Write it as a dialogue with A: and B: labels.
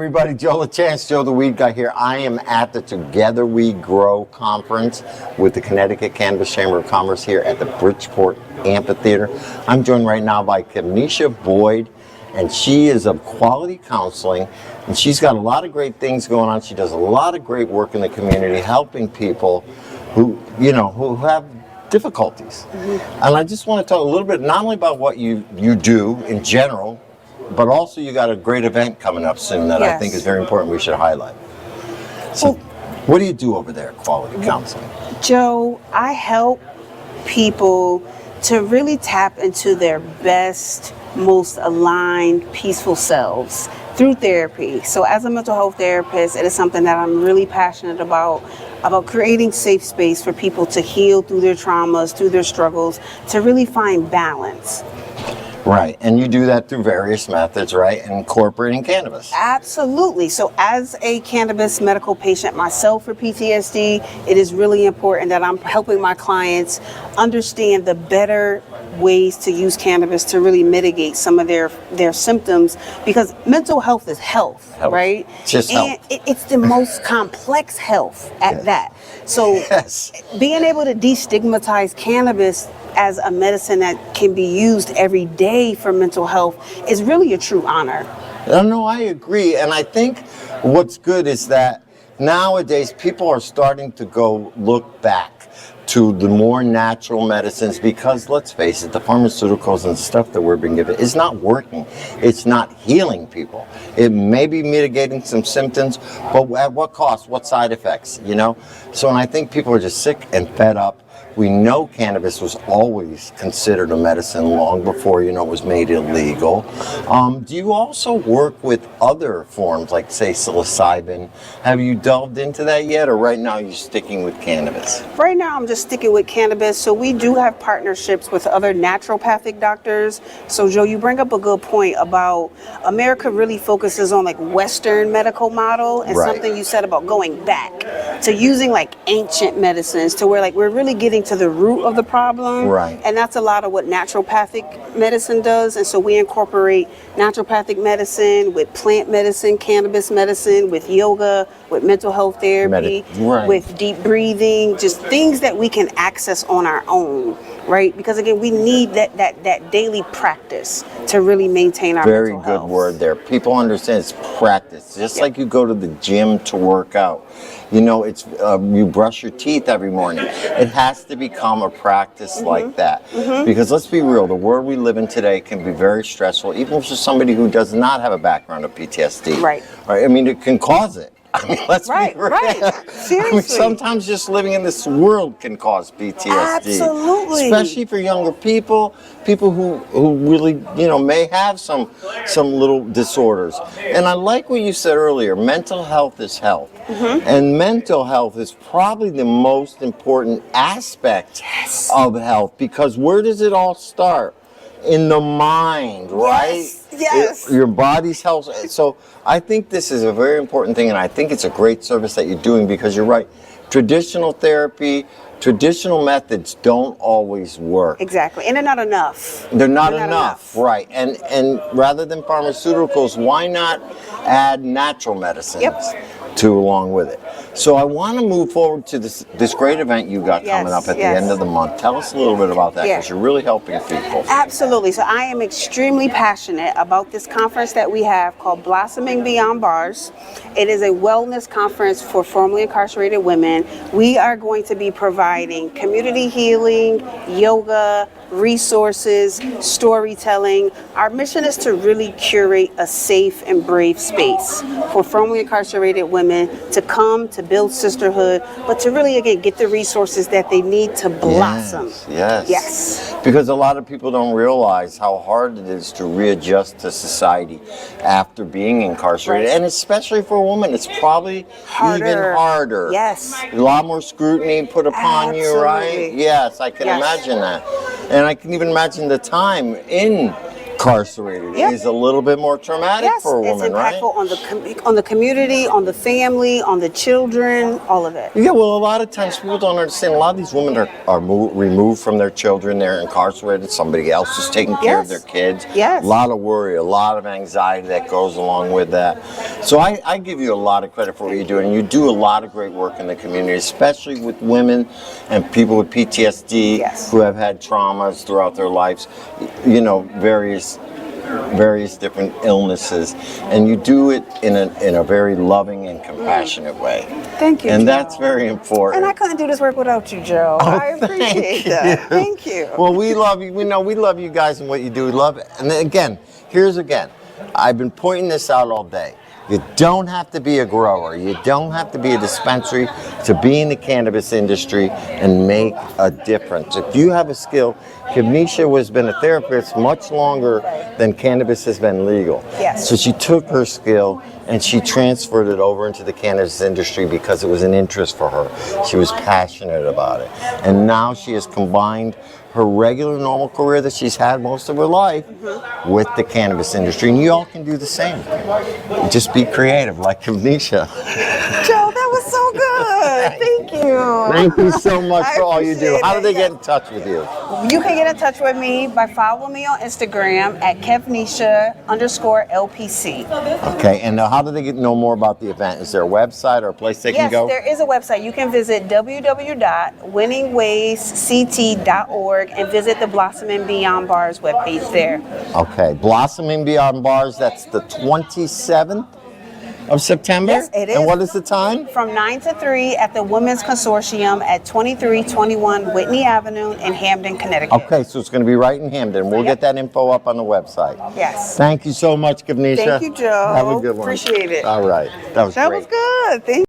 A: everybody, Joe LaChance, Joe the Weed Guy here. I am at the Together We Grow conference with the Connecticut Cannabis Chamber of Commerce here at the Bridgeport Amphitheater. I'm joined right now by Kevnesha Boyd, and she is of Quality Counseling, and she's got a lot of great things going on. She does a lot of great work in the community, helping people who have difficulties. And I just want to talk a little bit, not only about what you do in general, but also you got a great event coming up soon that I think is very important we should highlight. So what do you do over there at Quality Counseling?
B: Joe, I help people to really tap into their best, most aligned, peaceful selves through therapy. So as a mental health therapist, it is something that I'm really passionate about creating safe space for people to heal through their traumas, through their struggles, to really find balance.
A: Right, and you do that through various methods, right? Incorporating cannabis.
B: Absolutely. So as a cannabis medical patient myself for PTSD, it is really important that I'm helping my clients understand the better ways to use cannabis to really mitigate some of their symptoms, because mental health is health. Right?
A: Just
B: and
A: health.
B: It's the most complex health at that. So being able to destigmatize cannabis as a medicine that can be used every day for mental health is really a true honor.
A: No, I agree. And I think what's good is that nowadays people are starting to go look back to the more natural medicines, because let's face it, the pharmaceuticals and stuff that we're being given is not working. It's not healing people. It may be mitigating some symptoms, but at what cost? What side effects? So, and I think people are just sick and fed up. We know cannabis was always considered a medicine long before, it was made illegal. Do you also work with other forms, like, say, psilocybin? Have you delved into that yet, or right now you're sticking with cannabis?
B: Right now I'm just sticking with cannabis. So we do have partnerships with other naturopathic doctors. So Joe, you bring up a good point about America really focuses on like Western medical model, and something you said about going back to using like ancient medicines, to where like we're really getting to the root of the problem.
A: Right.
B: And that's a lot of what naturopathic medicine does. And so we incorporate naturopathic medicine with plant medicine, cannabis medicine, with yoga, with mental health therapy, with deep breathing, just things that we can access on our own, right? Because again, we need that daily practice to really maintain our mental health.
A: Very good word there. People understand it's practice. Just like you go to the gym to work out. It's you brush your teeth every morning. It has to become a practice like that. Because let's be real, the world we live in today can be very stressful, even for somebody who does not have a background of PTSD. Right. I mean, it can cause it. Let's be real.
B: Seriously.
A: Sometimes just living in this world can cause PTSD.
B: Absolutely.
A: Especially for younger people who really, may have some little disorders. And I like what you said earlier, mental health is health. And mental health is probably the most important aspect of health, because where does it all start? In the mind, right?
B: Yes.
A: Your body's health. So I think this is a very important thing, and I think it's a great service that you're doing, because you're right. Traditional therapy, traditional methods don't always work.
B: Exactly, and they're not enough.
A: They're not enough, right? And rather than pharmaceuticals, why not add natural medicines along with it? So I want to move forward to this great event you got coming up at the end of the month. Tell us a little bit about that, because you're really helping people.
B: Absolutely. So I am extremely passionate about this conference that we have called Blossoming Beyond Bars. It is a wellness conference for formerly incarcerated women. We are going to be providing community healing, yoga, resources, storytelling. Our mission is to really curate a safe and brave space for formerly incarcerated women to come to build sisterhood, but to really, again, get the resources that they need to blossom.
A: Yes. Because a lot of people don't realize how hard it is to readjust to society after being incarcerated. And especially for a woman, it's probably even harder. A lot more scrutiny put upon you, right? Yes, I can imagine that. And I can even imagine the time in incarcerated
B: Yep.
A: is a little bit more traumatic
B: Yes,
A: for a
B: it's
A: woman, right?
B: impactful on the community, on the family, on the children, all of it.
A: Yeah, well, a lot of times people don't understand. A lot of these women are removed from their children. They're incarcerated. Somebody else is taking care of their
B: Yes.
A: kids.
B: Yes.
A: A lot of worry, a lot of anxiety that goes along with that. So I give you a lot of credit for what you're doing. You do a lot of great work in the community, especially with women and people with PTSD
B: Yes.
A: who have had traumas throughout their lives. You know, various different illnesses, and you do it in a very loving and compassionate way.
B: Thank you,
A: And
B: Joe.
A: that's very important.
B: And I couldn't do this work without you, Joe. I appreciate that. Thank you.
A: Well, we love you. We know we love you guys and what you do. We love it. And then again, I've been pointing this out all day. You don't have to be a grower. You don't have to be a dispensary to be in the cannabis industry and make a difference. If you have a skill, Kevnesha has been a therapist much longer than cannabis has been legal.
B: Yes.
A: So she took her skill and she transferred it over into the cannabis industry because it was an interest for her. She was passionate about it. And now she has combined her regular normal career that she's had most of her life with the cannabis industry. And you all can do the same. Just be creative like Kevnesha.
B: Joe, that was so good. Thank you.
A: Thank you so much
B: I
A: for all you do.
B: appreciate
A: How do
B: it.
A: they get in touch with you?
B: You can get in touch with me by following me on Instagram at Kevnesha_LPC.
A: Okay, and how do they know more about the event? Is there a website or a place they can
B: Yes,
A: go?
B: there is a website. You can visit www.winningwaysct.org and visit the Blossoming Beyond Bars webpage there.
A: Okay, Blossoming Beyond Bars, that's the 27th of September?
B: Yes, it is.
A: And what is the time?
B: From 9 to 3 at the Women's Consortium at 2321 Whitney Avenue in Hampden, Connecticut.
A: Okay, so it's going to be right in Hampden. We'll get that info up on the website.
B: Yes.
A: Thank you so much, Kevnesha.
B: Thank you, Joe.
A: Have a good one.
B: Appreciate it.
A: All right. That was
B: That
A: great.
B: was good. Thank